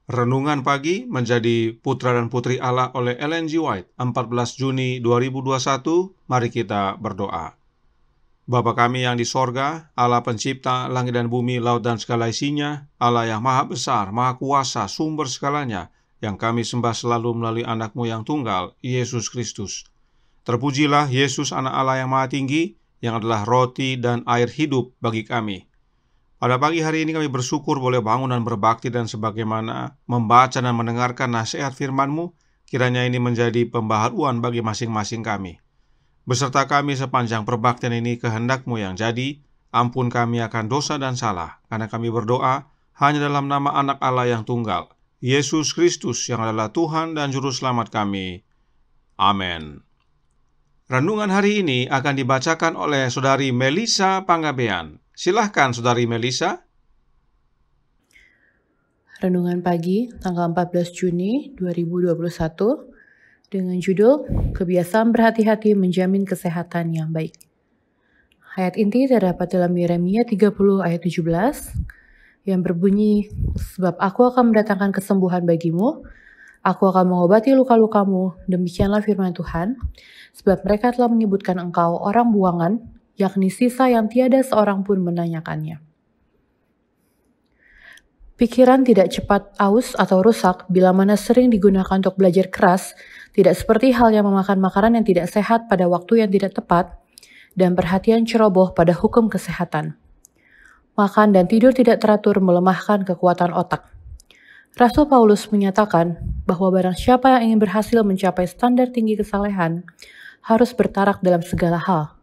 Renungan Pagi menjadi Putra dan Putri Allah oleh Ellen G. White, 14 Juni 2021. Mari kita berdoa. Bapa kami yang di sorga, Allah pencipta langit dan bumi, laut dan segala isinya, Allah yang maha besar, maha kuasa, sumber segalanya, yang kami sembah selalu melalui anak-Mu yang tunggal, Yesus Kristus. Terpujilah Yesus, anak Allah yang maha tinggi, yang adalah roti dan air hidup bagi kami. Pada pagi hari ini kami bersyukur boleh bangun dan berbakti, dan sebagaimana membaca dan mendengarkan nasihat firman-Mu, kiranya ini menjadi pembaharuan bagi masing-masing kami. Beserta kami sepanjang perbaktian ini, kehendak-Mu yang jadi. Ampun kami akan dosa dan salah, karena kami berdoa hanya dalam nama anak Allah yang tunggal, Yesus Kristus, yang adalah Tuhan dan Juru Selamat kami. Amin. Renungan hari ini akan dibacakan oleh Saudari Melisa Panggabean. Silahkan Saudari Melisa. Renungan pagi tanggal 14 Juni 2021 dengan judul Kebiasaan Berhati-hati Menjamin Kesehatan yang Baik. Ayat inti terdapat dalam Yeremia 30 ayat 17 yang berbunyi, "Sebab aku akan mendatangkan kesembuhan bagimu, aku akan mengobati luka-lukamu, demikianlah firman Tuhan, sebab mereka telah menyebutkan engkau orang buangan, yakni sisa yang tiada seorang pun menanyakannya." Pikiran tidak cepat aus atau rusak bila mana sering digunakan untuk belajar keras, tidak seperti hal yang memakan makanan yang tidak sehat pada waktu yang tidak tepat, dan perhatian ceroboh pada hukum kesehatan. Makan dan tidur tidak teratur melemahkan kekuatan otak. Rasul Paulus menyatakan bahwa barang siapa yang ingin berhasil mencapai standar tinggi kesalehan, harus bertarak dalam segala hal.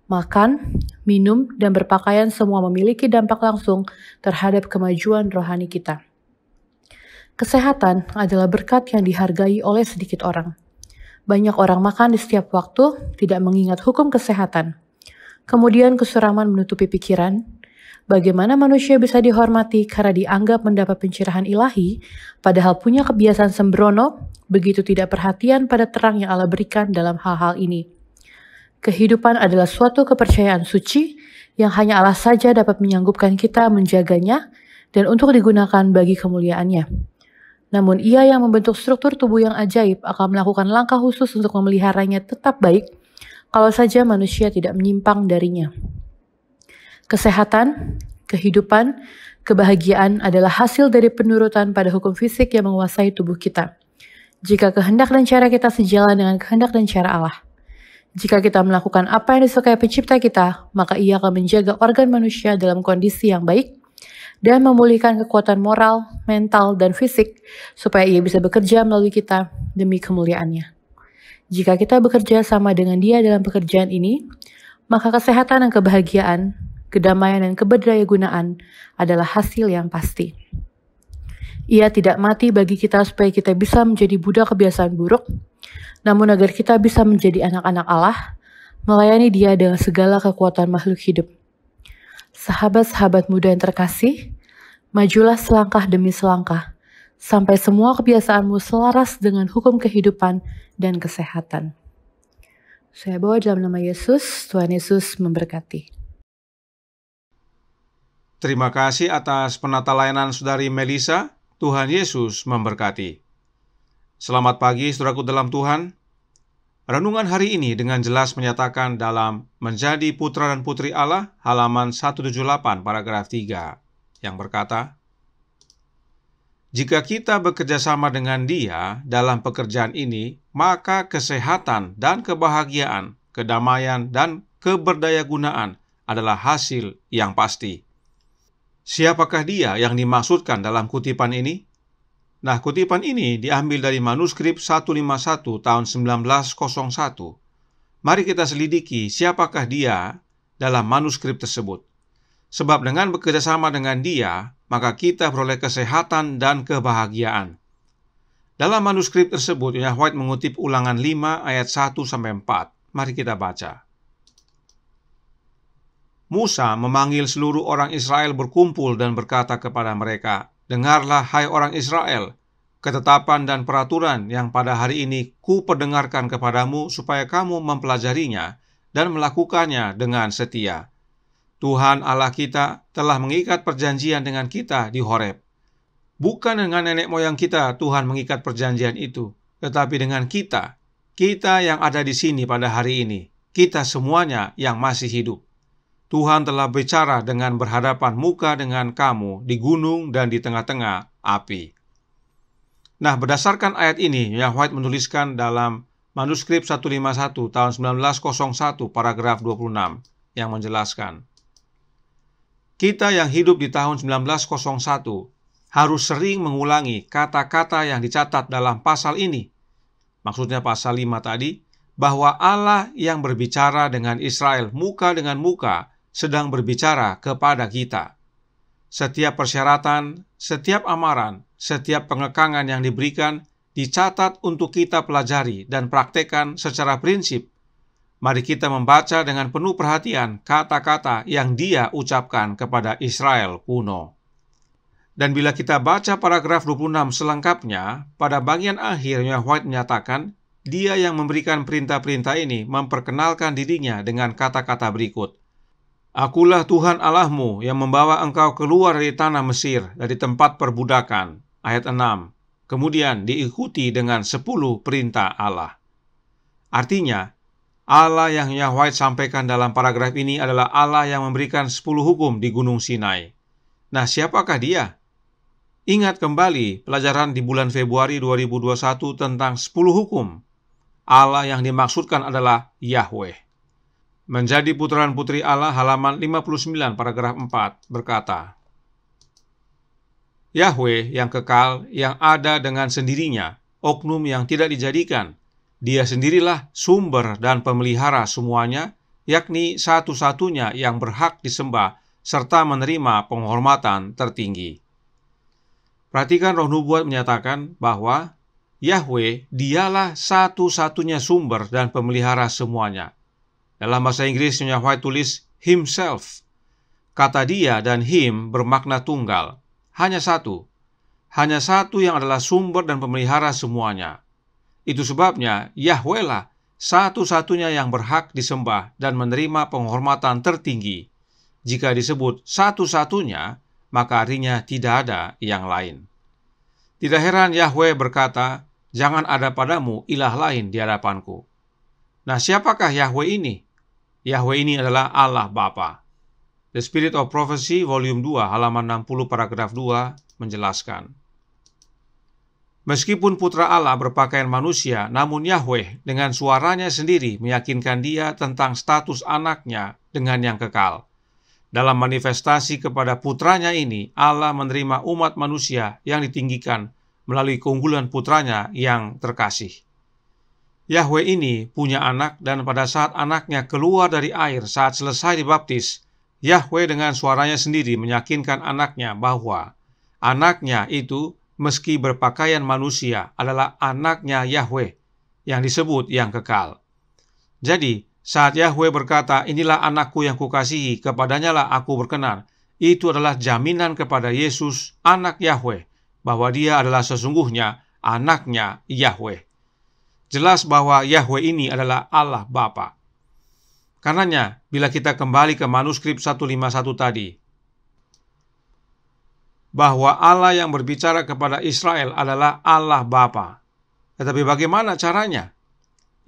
Makan, minum, dan berpakaian semua memiliki dampak langsung terhadap kemajuan rohani kita. Kesehatan adalah berkat yang dihargai oleh sedikit orang. Banyak orang makan di setiap waktu, tidak mengingat hukum kesehatan. Kemudian kesuraman menutupi pikiran. Bagaimana manusia bisa dihormati karena dianggap mendapat pencerahan ilahi, padahal punya kebiasaan sembrono, begitu tidak perhatian pada terang yang Allah berikan dalam hal-hal ini. Kehidupan adalah suatu kepercayaan suci yang hanya Allah saja dapat menyanggupkan kita menjaganya dan untuk digunakan bagi kemuliaannya. Namun Ia yang membentuk struktur tubuh yang ajaib akan melakukan langkah khusus untuk memeliharanya tetap baik kalau saja manusia tidak menyimpang darinya. Kesehatan, kehidupan, kebahagiaan adalah hasil dari penurutan pada hukum fisik yang menguasai tubuh kita. Jika kehendak dan cara kita sejalan dengan kehendak dan cara Allah. Jika kita melakukan apa yang disukai pencipta kita, maka Ia akan menjaga organ manusia dalam kondisi yang baik dan memulihkan kekuatan moral, mental, dan fisik supaya Ia bisa bekerja melalui kita demi kemuliaannya. Jika kita bekerja sama dengan Dia dalam pekerjaan ini, maka kesehatan dan kebahagiaan, kedamaian dan keberdayagunaan adalah hasil yang pasti. Ia tidak mati bagi kita supaya kita bisa menjadi budak kebiasaan buruk, namun agar kita bisa menjadi anak-anak Allah, melayani Dia dengan segala kekuatan makhluk hidup. Sahabat-sahabat muda yang terkasih, majulah selangkah demi selangkah, sampai semua kebiasaanmu selaras dengan hukum kehidupan dan kesehatan. Saya bawa dalam nama Yesus, Tuhan Yesus memberkati. Terima kasih atas penata layanan Saudari Melisa. Tuhan Yesus memberkati. Selamat pagi saudaraku dalam Tuhan. Renungan hari ini dengan jelas menyatakan dalam Menjadi Putra dan Putri Allah, halaman 178 paragraf 3, yang berkata, "Jika kita bekerja sama dengan Dia dalam pekerjaan ini, maka kesehatan dan kebahagiaan, kedamaian dan keberdayagunaan adalah hasil yang pasti." Siapakah Dia yang dimaksudkan dalam kutipan ini? Nah, kutipan ini diambil dari manuskrip 151 tahun 1901. Mari kita selidiki siapakah Dia dalam manuskrip tersebut. Sebab dengan bekerjasama dengan Dia, maka kita beroleh kesehatan dan kebahagiaan. Dalam manuskrip tersebut, Nyonya White mengutip Ulangan 5 ayat 1-4. Mari kita baca. Musa memanggil seluruh orang Israel berkumpul dan berkata kepada mereka, "Dengarlah hai orang Israel, ketetapan dan peraturan yang pada hari ini kuperdengarkan kepadamu supaya kamu mempelajarinya dan melakukannya dengan setia. Tuhan Allah kita telah mengikat perjanjian dengan kita di Horeb. Bukan dengan nenek moyang kita Tuhan mengikat perjanjian itu, tetapi dengan kita yang ada di sini pada hari ini, kita semuanya yang masih hidup. Tuhan telah bicara dengan berhadapan muka dengan kamu di gunung dan di tengah-tengah api. Nah, berdasarkan ayat ini, Nyonya White menuliskan dalam manuskrip 151 tahun 1901 paragraf 26 yang menjelaskan, kita yang hidup di tahun 1901 harus sering mengulangi kata-kata yang dicatat dalam pasal ini. Maksudnya pasal 5 tadi, bahwa Allah yang berbicara dengan Israel muka dengan muka sedang berbicara kepada kita. Setiap persyaratan, setiap amaran, setiap pengekangan yang diberikan dicatat untuk kita pelajari dan praktekkan secara prinsip. Mari kita membaca dengan penuh perhatian kata-kata yang Dia ucapkan kepada Israel kuno. Dan bila kita baca paragraf 26 selengkapnya, pada bagian akhir Nyonya White menyatakan, Dia yang memberikan perintah-perintah ini memperkenalkan dirinya dengan kata-kata berikut. Akulah Tuhan Allahmu yang membawa engkau keluar dari tanah Mesir, dari tempat perbudakan. Ayat 6. Kemudian diikuti dengan 10 perintah Allah. Artinya, Allah yang Nyonya White sampaikan dalam paragraf ini adalah Allah yang memberikan 10 hukum di Gunung Sinai. Nah, siapakah Dia? Ingat kembali pelajaran di bulan Februari 2021 tentang 10 hukum. Allah yang dimaksudkan adalah Yahweh. Menjadi Putra dan Putri Allah halaman 59 paragraf 4 berkata, Yahweh yang kekal, yang ada dengan sendirinya, oknum yang tidak dijadikan. Dia sendirilah sumber dan pemelihara semuanya, yakni satu-satunya yang berhak disembah serta menerima penghormatan tertinggi. Perhatikan Roh Nubuat menyatakan bahwa Yahweh dialah satu-satunya sumber dan pemelihara semuanya. Dalam bahasa Inggris Nyonya White tulis himself. Kata dia dan him bermakna tunggal. Hanya satu. Hanya satu yang adalah sumber dan pemelihara semuanya. Itu sebabnya Yahweh lah satu-satunya yang berhak disembah dan menerima penghormatan tertinggi. Jika disebut satu-satunya, maka artinya tidak ada yang lain. Tidak heran Yahweh berkata, jangan ada padamu ilah lain di hadapanku. Nah, siapakah Yahweh ini? Yahweh ini adalah Allah Bapa. The Spirit of Prophecy, volume 2, halaman 60, paragraf 2, menjelaskan. Meskipun putra Allah berpakaian manusia, namun Yahweh dengan suaranya sendiri meyakinkan dia tentang status anaknya dengan yang kekal. Dalam manifestasi kepada putranya ini, Allah menerima umat manusia yang ditinggikan melalui keunggulan putranya yang terkasih. Yahweh ini punya anak, dan pada saat anaknya keluar dari air saat selesai dibaptis, Yahweh dengan suaranya sendiri meyakinkan anaknya bahwa anaknya itu meski berpakaian manusia adalah anaknya Yahweh yang disebut yang kekal. Jadi, saat Yahweh berkata, inilah anakku yang kukasihi, kepadanya lah aku berkenan, itu adalah jaminan kepada Yesus, anak Yahweh, bahwa dia adalah sesungguhnya anaknya Yahweh. Jelas bahwa Yahweh ini adalah Allah Bapa. Karenanya, bila kita kembali ke manuskrip 151 tadi, bahwa Allah yang berbicara kepada Israel adalah Allah Bapa. Tetapi bagaimana caranya?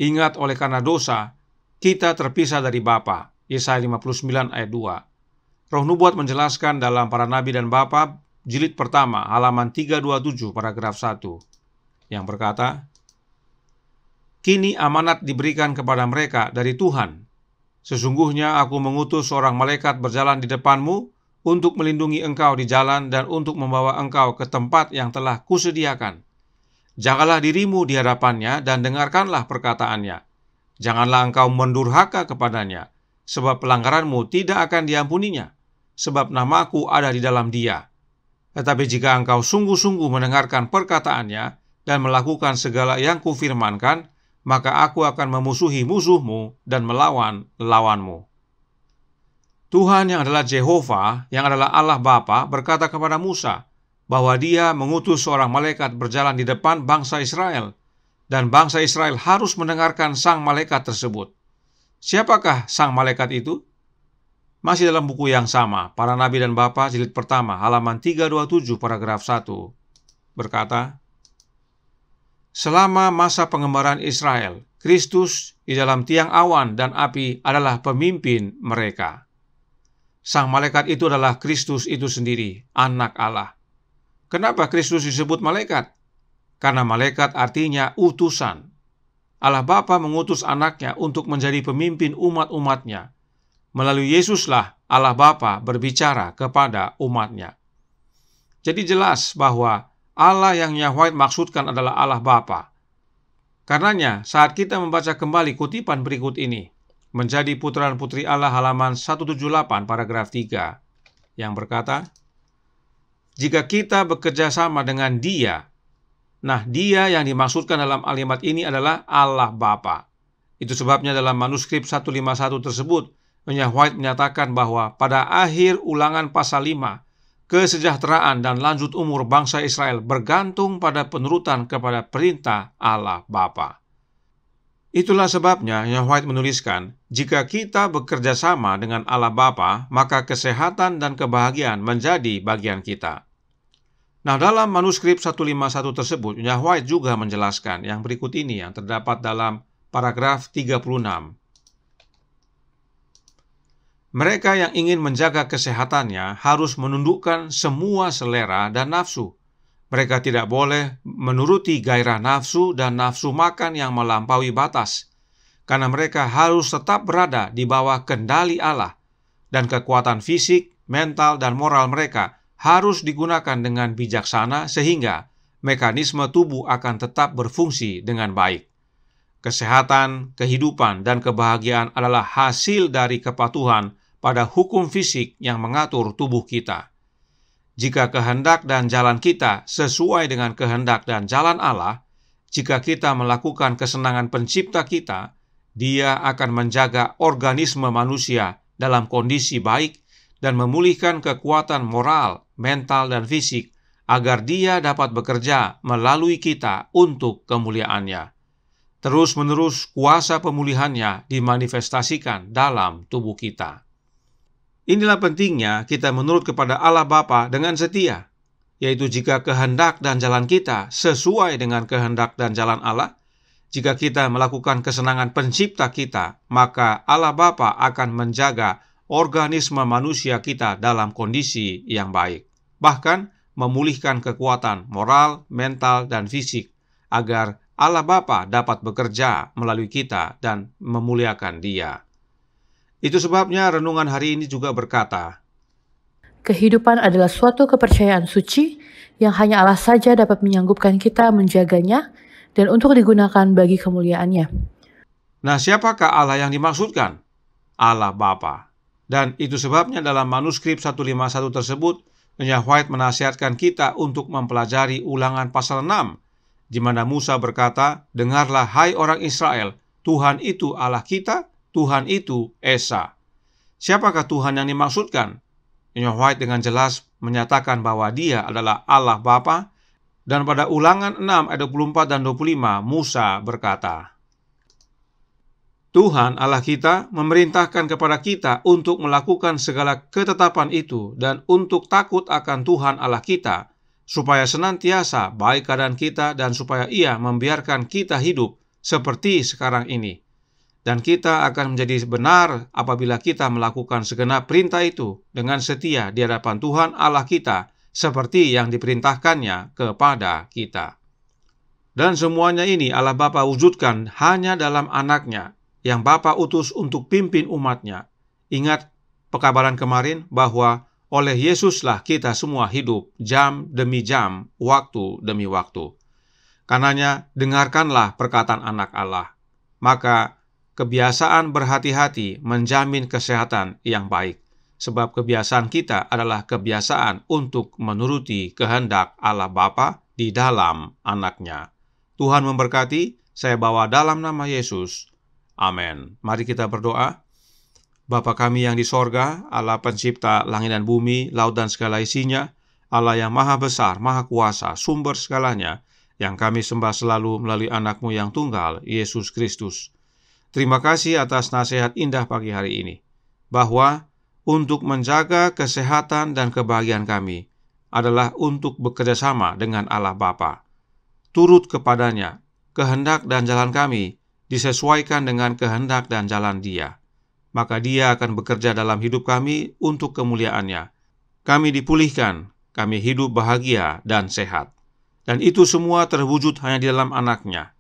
Ingat, oleh karena dosa, kita terpisah dari Bapa. Yesaya 59 ayat 2. Roh Nubuat menjelaskan dalam Para Nabi dan Bapa, jilid pertama, halaman 327, paragraf 1, yang berkata, Kini amanat diberikan kepada mereka dari Tuhan. Sesungguhnya aku mengutus seorang malaikat berjalan di depanmu untuk melindungi engkau di jalan dan untuk membawa engkau ke tempat yang telah kusediakan. Jagalah dirimu di hadapannya dan dengarkanlah perkataannya. Janganlah engkau mendurhaka kepadanya, sebab pelanggaranmu tidak akan diampuninya, sebab namaku ada di dalam dia. Tetapi jika engkau sungguh-sungguh mendengarkan perkataannya dan melakukan segala yang kufirmankan, maka aku akan memusuhi musuhmu dan melawan lawanmu. Tuhan yang adalah Jehovah, yang adalah Allah Bapa, berkata kepada Musa bahwa dia mengutus seorang malaikat berjalan di depan bangsa Israel, dan bangsa Israel harus mendengarkan sang malaikat tersebut. Siapakah sang malaikat itu? Masih dalam buku yang sama, Para Nabi dan Bapa, jilid pertama, halaman 327, paragraf 1, berkata, selama masa pengembaraan Israel, Kristus di dalam tiang awan dan api adalah pemimpin mereka. Sang malaikat itu adalah Kristus itu sendiri, anak Allah. Kenapa Kristus disebut malaikat? Karena malaikat artinya utusan. Allah Bapa mengutus anaknya untuk menjadi pemimpin umat-umatnya. Melalui Yesuslah Allah Bapa berbicara kepada umatnya. Jadi jelas bahwa Allah yang White maksudkan adalah Allah Bapa. Karenanya, saat kita membaca kembali kutipan berikut ini, menjadi putra dan putri Allah halaman 178 paragraf 3, yang berkata, jika kita bekerja sama dengan Dia, nah, Dia yang dimaksudkan dalam kalimat ini adalah Allah Bapa. Itu sebabnya dalam manuskrip 151 tersebut, White menyatakan bahwa pada akhir Ulangan pasal 5, kesejahteraan dan lanjut umur bangsa Israel bergantung pada penurutan kepada perintah Allah Bapa. Itulah sebabnya White menuliskan, jika kita bekerja sama dengan Allah Bapa, maka kesehatan dan kebahagiaan menjadi bagian kita. Nah, dalam manuskrip 151 tersebut, White juga menjelaskan yang berikut ini yang terdapat dalam paragraf 36. Mereka yang ingin menjaga kesehatannya harus menundukkan semua selera dan nafsu. Mereka tidak boleh menuruti gairah nafsu dan nafsu makan yang melampaui batas, karena mereka harus tetap berada di bawah kendali Allah, dan kekuatan fisik, mental, dan moral mereka harus digunakan dengan bijaksana sehingga mekanisme tubuh akan tetap berfungsi dengan baik. Kesehatan, kehidupan, dan kebahagiaan adalah hasil dari kepatuhan pada hukum fisik yang mengatur tubuh kita. Jika kehendak dan jalan kita sesuai dengan kehendak dan jalan Allah, jika kita melakukan kesenangan pencipta kita, Dia akan menjaga organisme manusia dalam kondisi baik dan memulihkan kekuatan moral, mental, dan fisik agar Dia dapat bekerja melalui kita untuk kemuliaan-Nya. Terus-menerus kuasa pemulihan-Nya dimanifestasikan dalam tubuh kita. Inilah pentingnya kita menurut kepada Allah Bapa dengan setia, yaitu jika kehendak dan jalan kita sesuai dengan kehendak dan jalan Allah, jika kita melakukan kesenangan pencipta kita, maka Allah Bapa akan menjaga organisme manusia kita dalam kondisi yang baik, bahkan memulihkan kekuatan moral, mental, dan fisik, agar Allah Bapa dapat bekerja melalui kita dan memuliakan Dia. Itu sebabnya renungan hari ini juga berkata, kehidupan adalah suatu kepercayaan suci yang hanya Allah saja dapat menyanggupkan kita menjaganya dan untuk digunakan bagi kemuliaan-Nya. Nah, siapakah Allah yang dimaksudkan? Allah Bapa. Dan itu sebabnya dalam manuskrip 151 tersebut, White menasihatkan kita untuk mempelajari Ulangan pasal 6, di mana Musa berkata, dengarlah hai orang Israel, Tuhan itu Allah kita, Tuhan itu Esa. Siapakah Tuhan yang dimaksudkan? White dengan jelas menyatakan bahwa Dia adalah Allah Bapa, dan pada Ulangan 6 ayat 24 dan 25 Musa berkata, Tuhan Allah kita memerintahkan kepada kita untuk melakukan segala ketetapan itu dan untuk takut akan Tuhan Allah kita, supaya senantiasa baik keadaan kita dan supaya Ia membiarkan kita hidup seperti sekarang ini. Dan kita akan menjadi benar apabila kita melakukan segenap perintah itu dengan setia di hadapan Tuhan Allah kita, seperti yang diperintahkannya kepada kita. Dan semuanya ini Allah Bapa wujudkan hanya dalam anaknya, yang Bapa utus untuk pimpin umatnya. Ingat pekabaran kemarin bahwa oleh Yesuslah kita semua hidup jam demi jam, waktu demi waktu. Karenanya dengarkanlah perkataan anak Allah. Maka kebiasaan berhati-hati menjamin kesehatan yang baik. Sebab kebiasaan kita adalah kebiasaan untuk menuruti kehendak Allah Bapa di dalam anaknya. Tuhan memberkati, saya bawa dalam nama Yesus. Amin. Mari kita berdoa. Bapa kami yang di sorga, Allah pencipta langit dan bumi, laut dan segala isinya, Allah yang maha besar, maha kuasa, sumber segalanya, yang kami sembah selalu melalui anak-Mu yang tunggal, Yesus Kristus. Terima kasih atas nasihat indah pagi hari ini, bahwa untuk menjaga kesehatan dan kebahagiaan kami, adalah untuk bekerja sama dengan Allah Bapa. Turut kepadanya, kehendak dan jalan kami disesuaikan dengan kehendak dan jalan Dia. Maka Dia akan bekerja dalam hidup kami untuk kemuliaan-Nya. Kami dipulihkan, kami hidup bahagia dan sehat. Dan itu semua terwujud hanya di dalam Anak-Nya.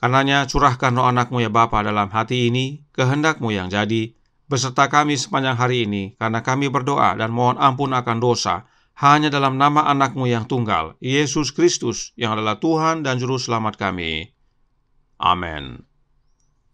Karenanya curahkan roh Anak-Mu ya Bapa dalam hati ini, kehendak-Mu yang jadi, beserta kami sepanjang hari ini, karena kami berdoa dan mohon ampun akan dosa, hanya dalam nama Anak-Mu yang tunggal, Yesus Kristus, yang adalah Tuhan dan Juru Selamat kami. Amin.